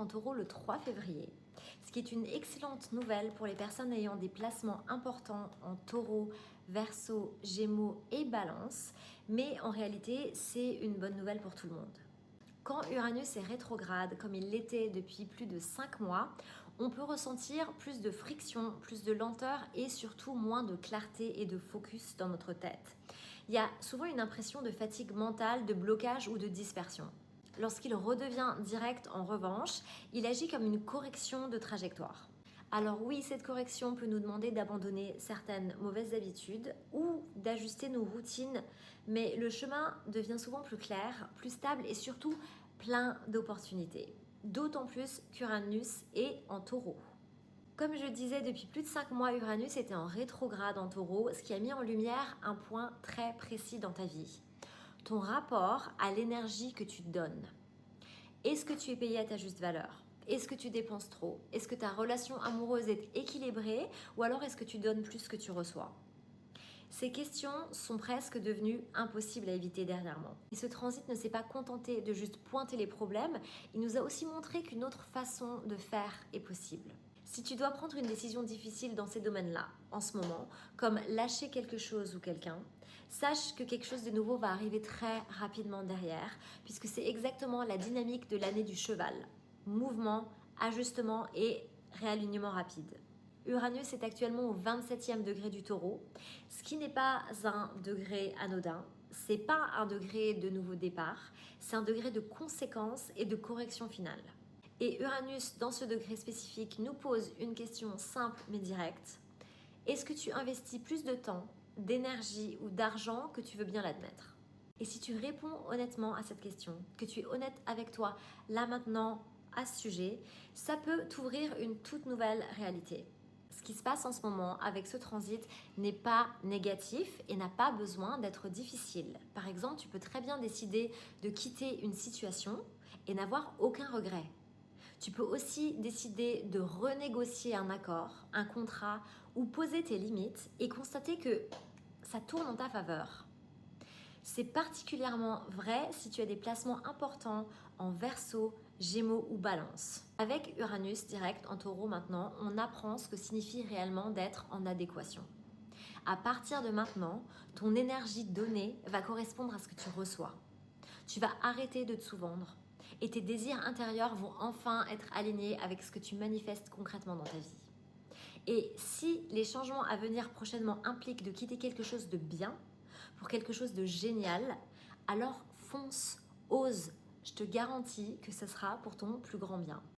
Taureau le 3 février, ce qui est une excellente nouvelle pour les personnes ayant des placements importants en Taureau, Verseau, Gémeaux et Balance, mais en réalité c'est une bonne nouvelle pour tout le monde. Quand Uranus est rétrograde, comme il l'était depuis plus de 5 mois, on peut ressentir plus de friction, plus de lenteur et surtout moins de clarté et de focus dans notre tête. Il y a souvent une impression de fatigue mentale, de blocage ou de dispersion. Lorsqu'il redevient direct, en revanche, il agit comme une correction de trajectoire. Alors oui, cette correction peut nous demander d'abandonner certaines mauvaises habitudes ou d'ajuster nos routines, mais le chemin devient souvent plus clair, plus stable et surtout plein d'opportunités. D'autant plus qu'Uranus est en Taureau. Comme je disais, depuis plus de 5 mois, Uranus était en rétrograde en Taureau, ce qui a mis en lumière un point très précis dans ta vie. Ton rapport à l'énergie que tu donnes. Est-ce que tu es payé à ta juste valeur ? Est-ce que tu dépenses trop ? Est-ce que ta relation amoureuse est équilibrée ou alors est-ce que tu donnes plus que tu reçois ? Ces questions sont presque devenues impossibles à éviter dernièrement. Et ce transit ne s'est pas contenté de juste pointer les problèmes, il nous a aussi montré qu'une autre façon de faire est possible. Si tu dois prendre une décision difficile dans ces domaines-là, en ce moment, comme lâcher quelque chose ou quelqu'un, sache que quelque chose de nouveau va arriver très rapidement derrière, puisque c'est exactement la dynamique de l'année du cheval. Mouvement, ajustement et réalignement rapide. Uranus est actuellement au 27e degré du Taureau, ce qui n'est pas un degré anodin, c'est pas un degré de nouveau départ, c'est un degré de conséquence et de correction finale. Et Uranus, dans ce degré spécifique, nous pose une question simple mais directe. Est-ce que tu investis plus de temps, d'énergie ou d'argent que tu veux bien l'admettre ? Et si tu réponds honnêtement à cette question, que tu es honnête avec toi, là maintenant, à ce sujet, ça peut t'ouvrir une toute nouvelle réalité. Ce qui se passe en ce moment avec ce transit n'est pas négatif et n'a pas besoin d'être difficile. Par exemple, tu peux très bien décider de quitter une situation et n'avoir aucun regret. Tu peux aussi décider de renégocier un accord, un contrat ou poser tes limites et constater que ça tourne en ta faveur. C'est particulièrement vrai si tu as des placements importants en Verseau, Gémeaux ou Balance. Avec Uranus direct en Taureau maintenant, on apprend ce que signifie réellement d'être en adéquation. À partir de maintenant, ton énergie donnée va correspondre à ce que tu reçois. Tu vas arrêter de te sous-vendre et tes désirs intérieurs vont enfin être alignés avec ce que tu manifestes concrètement dans ta vie. Et si les changements à venir prochainement impliquent de quitter quelque chose de bien pour quelque chose de génial, alors fonce, ose. Je te garantis que ce sera pour ton plus grand bien.